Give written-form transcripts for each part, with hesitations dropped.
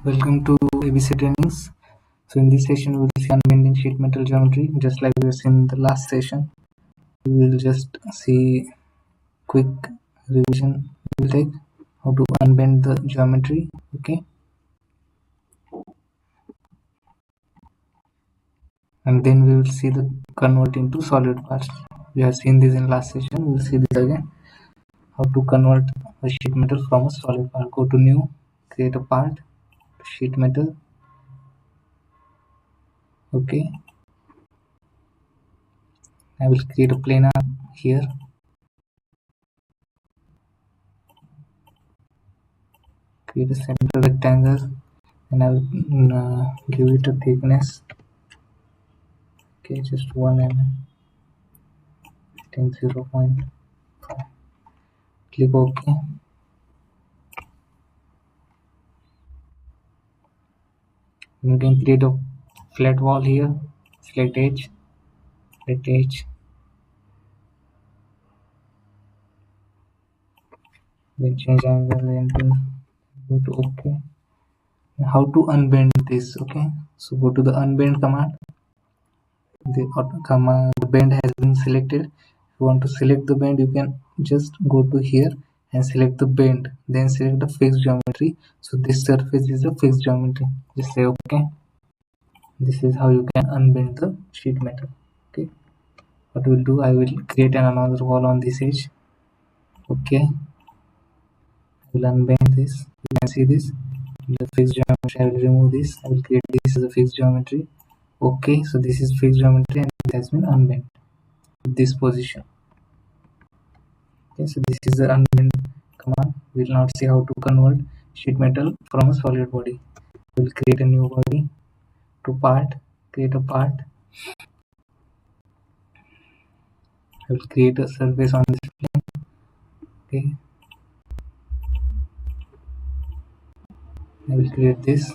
Welcome to ABC Trainings. So in this session we will see unbending sheet metal geometry just like we have seen in the last session. We will just see quick revision we will take how to unbend the geometry. Okay, and then we will see the convert into solid parts. We have seen this in last session. We will see this again, how to convert a sheet metal from a solid part. Go to new, create a part, sheet metal. Okay, I will create a planar here. Create a center rectangle and I will give it a thickness. Okay, just 1 mm. I think 0.5. Click OK. You can create a flat wall here, flat edge, then change angle and go to OK. How to unbend this? Okay, so go to the unbend command. The bend has been selected. If you want to select the bend, you can just go to here and select the bend, then select the fixed geometry. So this surface is a fixed geometry. Just say OK. This is how you can unbend the sheet metal. Okay, what we'll do, I will create another wall on this edge. Okay, I will unbend this. You can see this, the fixed geometry. I will remove this. I will create this as a fixed geometry. Okay, so this is fixed geometry and it has been unbent in this position. Okay, so this is the unbend command. We will now see how to convert sheet metal from a solid body. We will create a new body to part, create a part. I will create a surface on this plane. Okay, I will create this.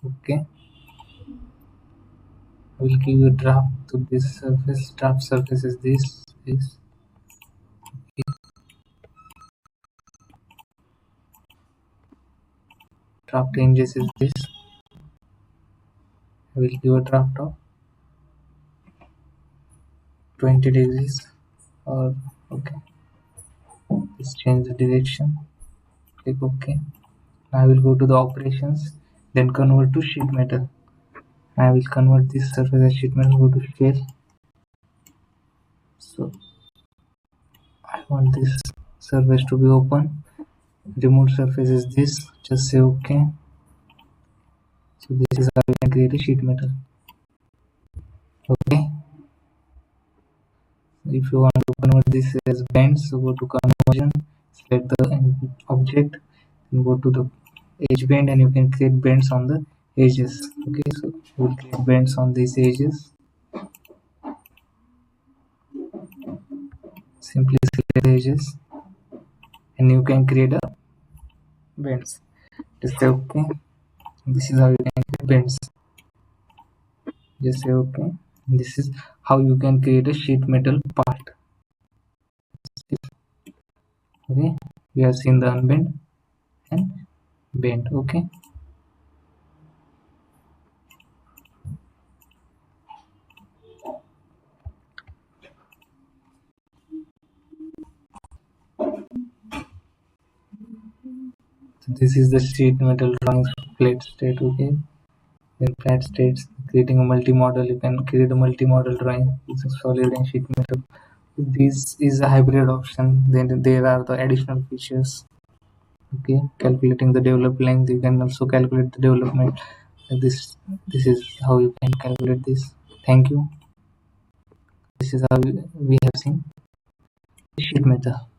Okay, I will give a draft to this surface. Draft surface is this. Okay. Draft ranges is this. I will give a draft of 20 degrees or okay. Let's change the direction. Click OK. I will go to the operations, then convert to sheet metal. I will convert this surface as sheet metal. Go to scale. So I want this surface to be open. Removed surface is this. Just say OK. So this is how we can create a sheet metal. Okay. If you want to convert this as bends, so go to conversion, select the object, and go to the edge bend, and you can create bends on the edges. Okay, so we'll create bends on these edges. Simply select the edges, and you can create a bends. Just say OK. This is how you can create bends. Just say OK. This is how you can create a sheet metal part. Okay, we have seen the unbend and bend. Okay, so this is the sheet metal drawing flat state. Okay, in flat states, creating a multi-model, you can create a multi-model drawing using solid and sheet metal. This is a hybrid option. Then there are the additional features. Okay, calculating the developed length, you can also calculate the development. This is how you can calculate this. Thank you. This is how we have seen sheet metal.